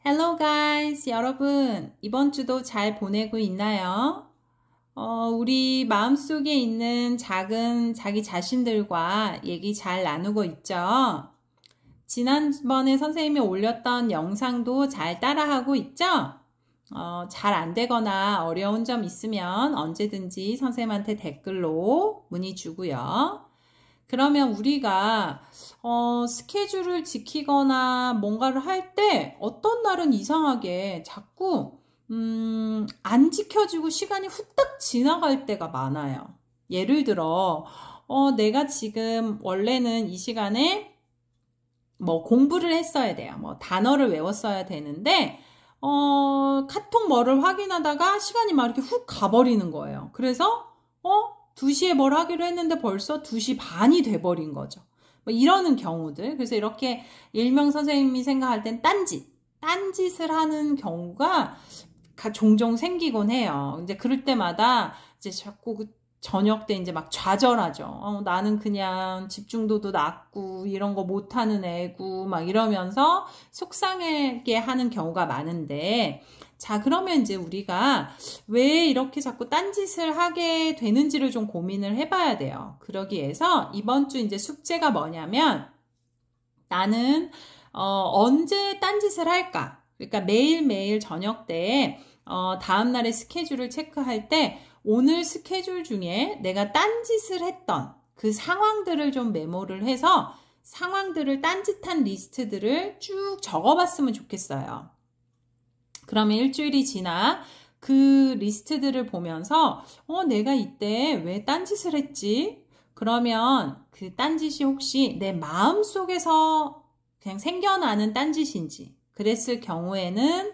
Hello guys, 여러분 이번 주도 잘 보내고 있나요? 우리 마음속에 있는 작은 자기 자신들과 얘기 잘 나누고 있죠? 지난번에 선생님이 올렸던 영상도 잘 따라하고 있죠? 잘 안 되거나 어려운 점 있으면 언제든지 선생님한테 댓글로 문의 주고요. 그러면 우리가 스케줄을 지키거나 뭔가를 할 때 어떤 날은 이상하게 자꾸 안 지켜지고 시간이 후딱 지나갈 때가 많아요. 예를 들어 내가 지금 원래는 이 시간에 뭐 공부를 했어야 돼요. 뭐 단어를 외웠어야 되는데 카톡 뭐를 확인하다가 시간이 막 이렇게 훅 가버리는 거예요. 그래서 2시에 뭘 하기로 했는데 벌써 2시 반이 돼버린 거죠. 뭐 이러는 경우들. 그래서 이렇게 일명 선생님이 생각할 땐 딴짓을 하는 경우가 종종 생기곤 해요. 이제 그럴 때마다 이제 자꾸 저녁 때 이제 막 좌절하죠. 나는 그냥 집중도도 낮고 이런 거 못하는 애고 막 이러면서 속상하게 하는 경우가 많은데, 자, 그러면 이제 우리가 왜 이렇게 자꾸 딴짓을 하게 되는지를 좀 고민을 해봐야 돼요. 그러기 위해서 이번 주 이제 숙제가 뭐냐면, 나는 언제 딴짓을 할까? 그러니까 매일매일 저녁 때 다음날의 스케줄을 체크할 때 오늘 스케줄 중에 내가 딴짓을 했던 그 상황들을 좀 메모를 해서 상황들을 딴짓한 리스트들을 쭉 적어봤으면 좋겠어요. 그러면 일주일이 지나 그 리스트들을 보면서 내가 이때 왜 딴짓을 했지? 그러면 그 딴짓이 혹시 내 마음속에서 그냥 생겨나는 딴짓인지, 그랬을 경우에는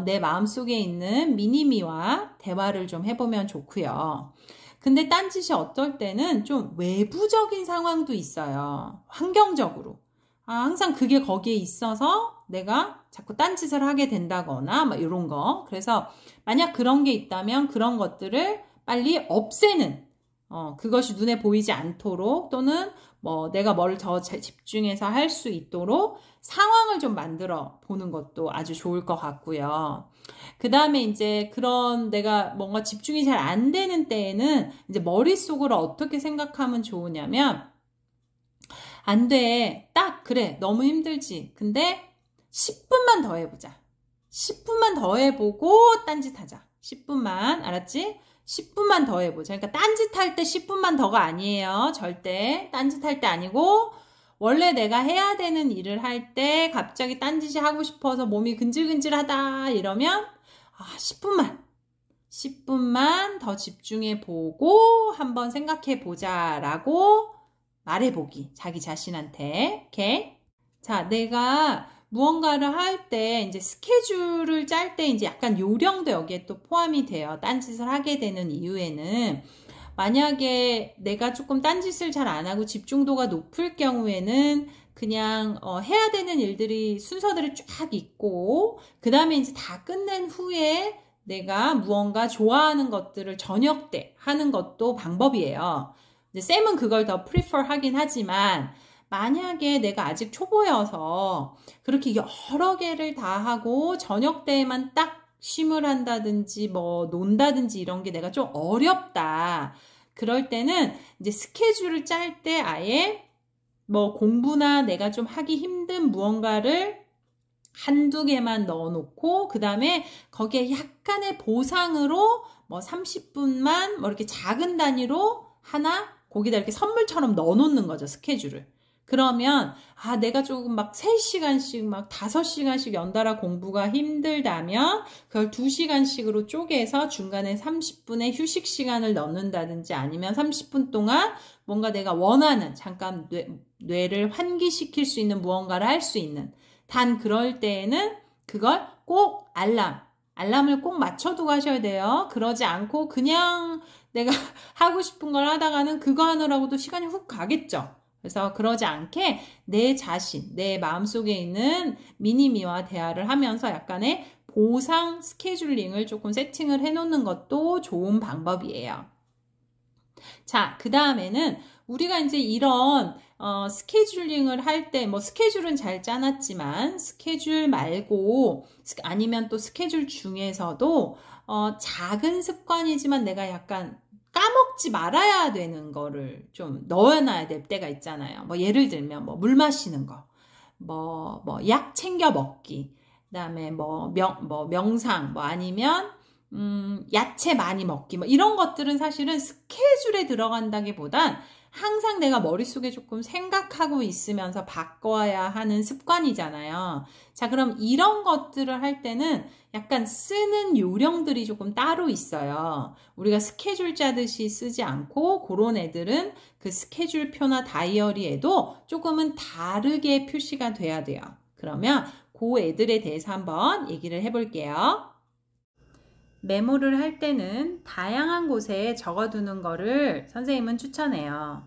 내 마음속에 있는 미니미와 대화를 좀 해보면 좋고요. 근데 딴짓이 어떨 때는 좀 외부적인 상황도 있어요. 환경적으로. 항상 그게 거기에 있어서 내가 자꾸 딴짓을 하게 된다거나 막 이런 거. 그래서 만약 그런 게 있다면 그런 것들을 빨리 없애는, 그것이 눈에 보이지 않도록, 또는 뭐 내가 뭘 더 집중해서 할 수 있도록 상황을 좀 만들어 보는 것도 아주 좋을 것 같고요. 그 다음에 이제 그런 내가 뭔가 집중이 잘 안 되는 때에는 이제 머릿속으로 어떻게 생각하면 좋으냐면, 안 돼. 딱 그래. 너무 힘들지. 근데 10분만 더 해보자. 10분만 더 해보고 딴짓하자. 10분만. 알았지? 10분만 더 해보자. 그러니까 딴짓할 때 10분만 더가 아니에요. 절대. 딴짓할 때 아니고, 원래 내가 해야 되는 일을 할 때 갑자기 딴짓이 하고 싶어서 몸이 근질근질하다 이러면 10분만 더 집중해 보고 한번 생각해 보자 라고 말해보기. 자기 자신한테. 오케이? 자, 내가 무언가를 할 때 이제 스케줄을 짤 때 이제 약간 요령도 여기에 또 포함이 돼요. 딴짓을 하게 되는 이유에는, 만약에 내가 조금 딴짓을 잘 안 하고 집중도가 높을 경우에는 그냥 해야 되는 일들이 순서들이 쫙 있고, 그 다음에 이제 다 끝낸 후에 내가 무언가 좋아하는 것들을 저녁 때 하는 것도 방법이에요. 이제 쌤은 그걸 더 prefer 하긴 하지만, 만약에 내가 아직 초보여서 그렇게 여러 개를 다 하고 저녁 때에만 딱 쉼을 한다든지 뭐 논다든지 이런 게 내가 좀 어렵다. 그럴 때는 이제 스케줄을 짤 때 아예 뭐 공부나 내가 좀 하기 힘든 무언가를 한두 개만 넣어놓고, 그 다음에 거기에 약간의 보상으로 뭐 30분만 뭐 이렇게 작은 단위로 하나 거기다 이렇게 선물처럼 넣어놓는 거죠, 스케줄을. 그러면 내가 조금 막 3시간씩 막 5시간씩 연달아 공부가 힘들다면 그걸 2시간씩으로 쪼개서 중간에 30분의 휴식 시간을 넣는다든지, 아니면 30분 동안 뭔가 내가 원하는 잠깐 뇌를 환기시킬 수 있는 무언가를 할 수 있는, 단 그럴 때에는 그걸 꼭 알람을 꼭 맞춰두고 하셔야 돼요. 그러지 않고 그냥 내가 하고 싶은 걸 하다가는 그거 하느라고도 시간이 훅 가겠죠. 그래서 그러지 않게 내 자신, 내 마음속에 있는 미니미와 대화를 하면서 약간의 보상 스케줄링을 조금 세팅을 해놓는 것도 좋은 방법이에요. 자, 그 다음에는 우리가 이제 이런 스케줄링을 할 때, 뭐 스케줄은 잘 짜놨지만 스케줄 말고 아니면 또 스케줄 중에서도 작은 습관이지만 내가 약간 까먹지 말아야 되는 거를 좀 넣어놔야 될 때가 있잖아요. 뭐 예를 들면 뭐 물 마시는 거, 뭐 약 챙겨 먹기, 그다음에 뭐 명상, 뭐 아니면 야채 많이 먹기, 뭐 이런 것들은 사실은 스케줄에 들어간다기보단 항상 내가 머릿속에 조금 생각하고 있으면서 바꿔야 하는 습관이잖아요. 자, 그럼 이런 것들을 할 때는 약간 쓰는 요령들이 조금 따로 있어요. 우리가 스케줄 짜듯이 쓰지 않고 그런 애들은 그 스케줄표나 다이어리에도 조금은 다르게 표시가 돼야 돼요. 그러면 그 애들에 대해서 한번 얘기를 해볼게요. 메모를 할 때는 다양한 곳에 적어두는 거를 선생님은 추천해요.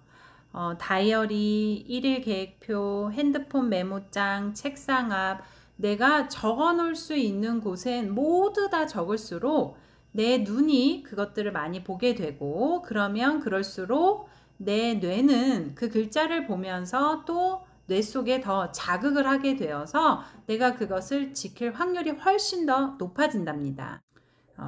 다이어리, 일일 계획표, 핸드폰 메모장, 책상 앞, 내가 적어 놓을 수 있는 곳엔 모두 다 적을수록 내 눈이 그것들을 많이 보게 되고, 그러면 그럴수록 내 뇌는 그 글자를 보면서 또 뇌 속에 더 자극을 하게 되어서 내가 그것을 지킬 확률이 훨씬 더 높아진답니다.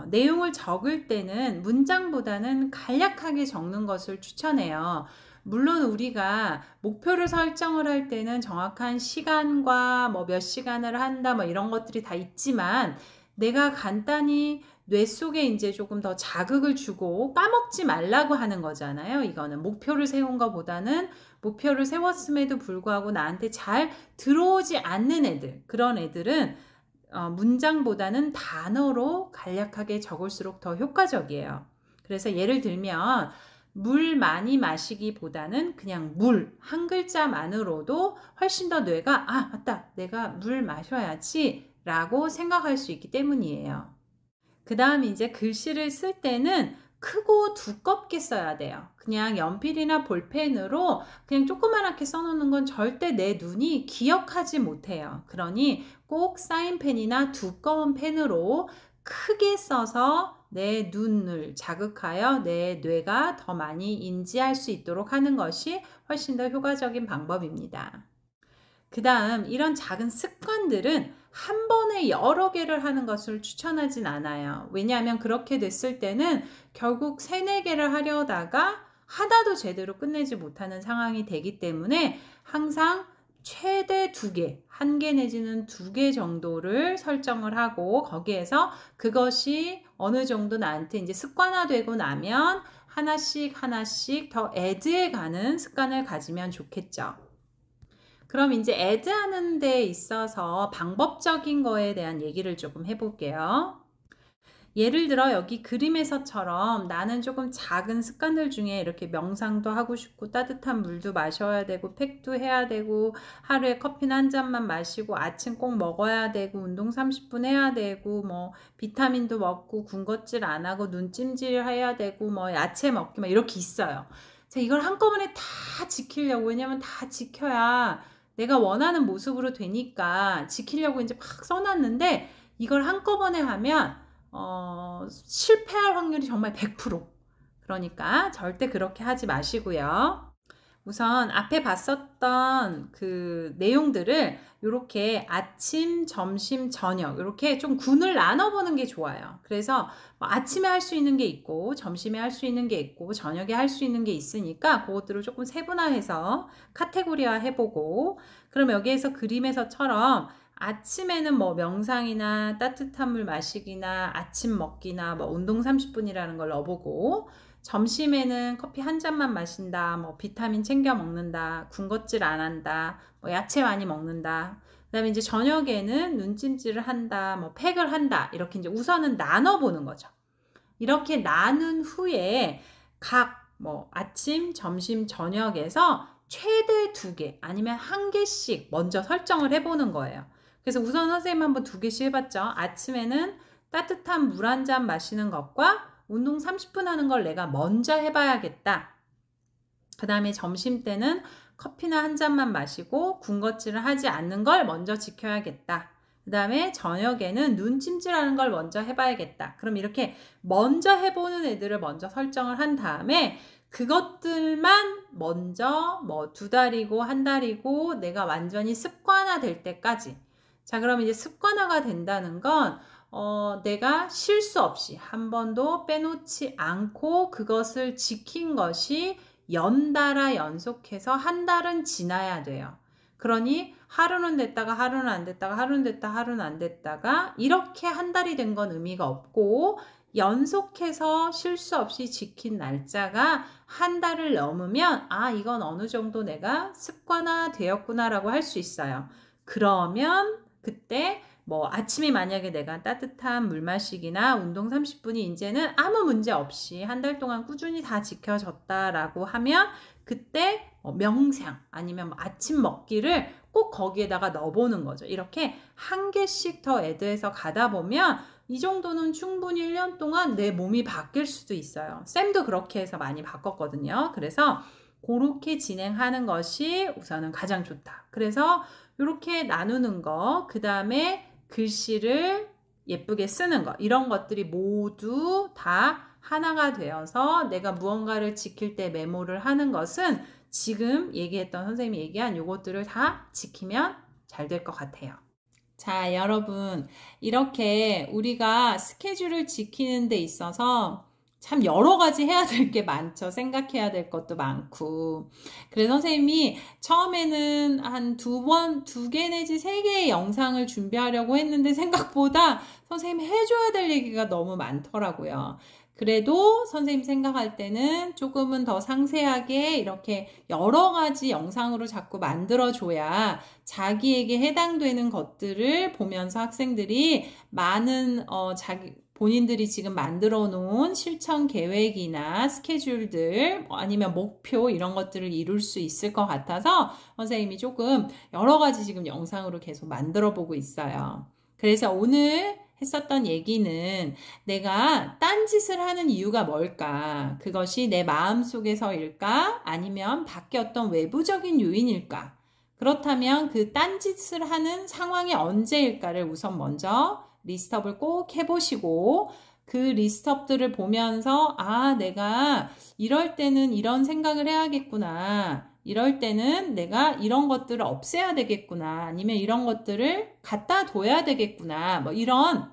내용을 적을 때는 문장보다는 간략하게 적는 것을 추천해요. 물론 우리가 목표를 설정을 할 때는 정확한 시간과 뭐 몇 시간을 한다 뭐 이런 것들이 다 있지만, 내가 간단히 뇌 속에 이제 조금 더 자극을 주고 까먹지 말라고 하는 거잖아요. 이거는 목표를 세운 것보다는 목표를 세웠음에도 불구하고 나한테 잘 들어오지 않는 애들, 그런 애들은 문장보다는 단어로 간략하게 적을수록 더 효과적이에요. 그래서 예를 들면 물 많이 마시기보다는 그냥 물 한 글자만으로도 훨씬 더 뇌가 맞다, 내가 물 마셔야지 라고 생각할 수 있기 때문이에요. 그 다음 이제 글씨를 쓸 때는 크고 두껍게 써야 돼요. 그냥 연필이나 볼펜으로 그냥 조그맣게 써놓는 건 절대 내 눈이 기억하지 못해요. 그러니 꼭 사인펜이나 두꺼운 펜으로 크게 써서 내 눈을 자극하여 내 뇌가 더 많이 인지할 수 있도록 하는 것이 훨씬 더 효과적인 방법입니다. 그 다음 이런 작은 습관들은 한 번에 여러 개를 하는 것을 추천하진 않아요. 왜냐하면 그렇게 됐을 때는 결국 3, 4개를 하려다가 하나도 제대로 끝내지 못하는 상황이 되기 때문에 항상 최대 2개, 1개 내지는 2개 정도를 설정을 하고, 거기에서 그것이 어느 정도 나한테 이제 습관화되고 나면 하나씩 더 애드해 가는 습관을 가지면 좋겠죠. 그럼 이제 애드하는 데 있어서 방법적인 거에 대한 얘기를 조금 해볼게요. 예를 들어 여기 그림에서처럼 나는 조금 작은 습관들 중에 이렇게 명상도 하고 싶고 따뜻한 물도 마셔야 되고 팩도 해야 되고 하루에 커피는 한 잔만 마시고 아침 꼭 먹어야 되고 운동 30분 해야 되고 뭐 비타민도 먹고 군것질 안 하고 눈찜질 해야 되고 뭐 야채 먹기 막 이렇게 있어요. 자, 이걸 한꺼번에 다 지키려고, 왜냐면 다 지켜야 내가 원하는 모습으로 되니까 지키려고 이제 막 써놨는데, 이걸 한꺼번에 하면 실패할 확률이 정말 100%. 그러니까 절대 그렇게 하지 마시고요. 우선 앞에 봤었던 그 내용들을 이렇게 아침, 점심, 저녁 이렇게 좀 군을 나눠보는 게 좋아요. 그래서 뭐 아침에 할 수 있는 게 있고 점심에 할 수 있는 게 있고 저녁에 할 수 있는 게 있으니까 그것들을 조금 세분화해서 카테고리화 해보고, 그럼 여기에서 그림에서처럼 아침에는 뭐 명상이나 따뜻한 물 마시기나 아침 먹기나 뭐 운동 30분이라는 걸 넣어보고, 점심에는 커피 한 잔만 마신다, 뭐 비타민 챙겨 먹는다, 군것질 안 한다, 뭐 야채 많이 먹는다. 그 다음에 이제 저녁에는 눈찜질을 한다, 뭐 팩을 한다. 이렇게 이제 우선은 나눠보는 거죠. 이렇게 나눈 후에 각 뭐 아침, 점심, 저녁에서 최대 2개 아니면 1개씩 먼저 설정을 해보는 거예요. 그래서 우선 선생님 한번 2개씩 해봤죠. 아침에는 따뜻한 물 한 잔 마시는 것과 운동 30분 하는 걸 내가 먼저 해봐야겠다. 그 다음에 점심 때는 커피나 한 잔만 마시고 군것질을 하지 않는 걸 먼저 지켜야겠다. 그 다음에 저녁에는 눈찜질하는 걸 먼저 해봐야겠다. 그럼 이렇게 먼저 해보는 애들을 먼저 설정을 한 다음에 그것들만 먼저 뭐 2달이고 1달이고 내가 완전히 습관화될 때까지. 자, 그럼 이제 습관화가 된다는 건 내가 실수 없이 한 번도 빼놓지 않고 그것을 지킨 것이 연달아 연속해서 1달은 지나야 돼요. 그러니 하루는 됐다가 하루는 안 됐다가 하루는 됐다 하루는 안 됐다가 이렇게 1달이 된 건 의미가 없고 연속해서 실수 없이 지킨 날짜가 1달을 넘으면 이건 어느 정도 내가 습관화 되었구나라고 할 수 있어요. 그러면 그때 뭐 아침에 만약에 내가 따뜻한 물 마시기나 운동 30분이 이제는 아무 문제 없이 1달 동안 꾸준히 다 지켜졌다라고 하면 그때 명상 아니면 뭐 아침 먹기를 꼭 거기에다가 넣어보는 거죠. 이렇게 한 개씩 더 애드해서 가다 보면 이 정도는 충분히 1년 동안 내 몸이 바뀔 수도 있어요. 쌤도 그렇게 해서 많이 바꿨거든요. 그래서 그렇게 진행하는 것이 우선은 가장 좋다. 그래서 이렇게 나누는 거, 그 다음에 글씨를 예쁘게 쓰는 거, 이런 것들이 모두 다 하나가 되어서 내가 무언가를 지킬 때 메모를 하는 것은 지금 얘기했던 선생님이 얘기한 요것들을 다 지키면 잘 될 것 같아요. 자, 여러분, 이렇게 우리가 스케줄을 지키는 데 있어서 참 여러 가지 해야 될 게 많죠. 생각해야 될 것도 많고. 그래서 선생님이 처음에는 한 2개 내지 3개의 영상을 준비하려고 했는데 생각보다 선생님이 해줘야 될 얘기가 너무 많더라고요. 그래도 선생님 생각할 때는 조금은 더 상세하게 이렇게 여러 가지 영상으로 자꾸 만들어줘야 자기에게 해당되는 것들을 보면서 학생들이 많은 본인들이 지금 만들어 놓은 실천 계획이나 스케줄들 아니면 목표 이런 것들을 이룰 수 있을 것 같아서 선생님이 조금 여러 가지 지금 영상으로 계속 만들어 보고 있어요. 그래서 오늘 했었던 얘기는 내가 딴짓을 하는 이유가 뭘까? 그것이 내 마음속에서일까? 아니면 밖에 어떤 외부적인 요인일까? 그렇다면 그 딴짓을 하는 상황이 언제일까를 우선 먼저 리스트업을 꼭 해보시고 그 리스트업들을 보면서 내가 이럴 때는 이런 생각을 해야겠구나. 이럴 때는 내가 이런 것들을 없애야 되겠구나. 아니면 이런 것들을 갖다 둬야 되겠구나. 뭐 이런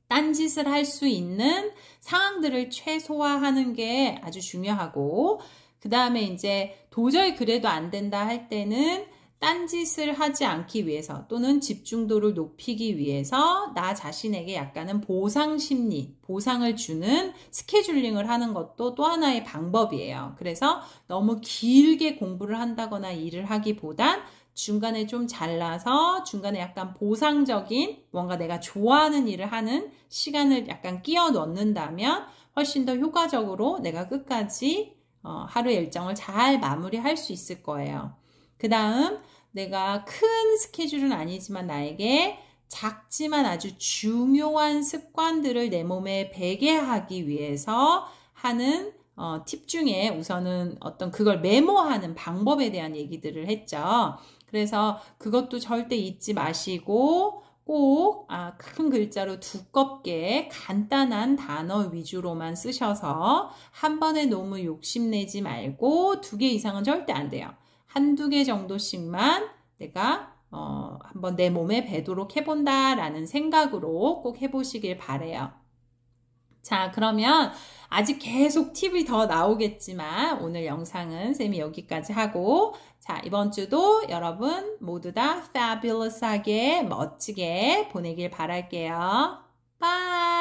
딴짓을 할 수 있는 상황들을 최소화하는 게 아주 중요하고 그 다음에 이제 도저히 그래도 안 된다 할 때는 딴짓을 하지 않기 위해서 또는 집중도를 높이기 위해서 나 자신에게 약간은 보상 심리, 보상을 주는 스케줄링을 하는 것도 또 하나의 방법이에요. 그래서 너무 길게 공부를 한다거나 일을 하기보단 중간에 좀 잘라서 중간에 약간 보상적인 뭔가 내가 좋아하는 일을 하는 시간을 약간 끼워 넣는다면 훨씬 더 효과적으로 내가 끝까지 하루 일정을 잘 마무리할 수 있을 거예요. 그 다음 내가 큰 스케줄은 아니지만 나에게 작지만 아주 중요한 습관들을 내 몸에 배게 하기 위해서 하는 팁 중에 우선은 어떤 그걸 메모하는 방법에 대한 얘기들을 했죠. 그래서 그것도 절대 잊지 마시고 꼭 큰 글자로 두껍게 간단한 단어 위주로만 쓰셔서 한 번에 너무 욕심내지 말고 2개 이상은 절대 안 돼요. 1-2개 정도씩만 내가 한번 내 몸에 배도록 해본다라는 생각으로 꼭 해보시길 바래요. 자, 그러면 아직 계속 팁이 더 나오겠지만 오늘 영상은 쌤이 여기까지 하고 자, 이번 주도 여러분 모두 다 fabulous하게 멋지게 보내길 바랄게요. Bye!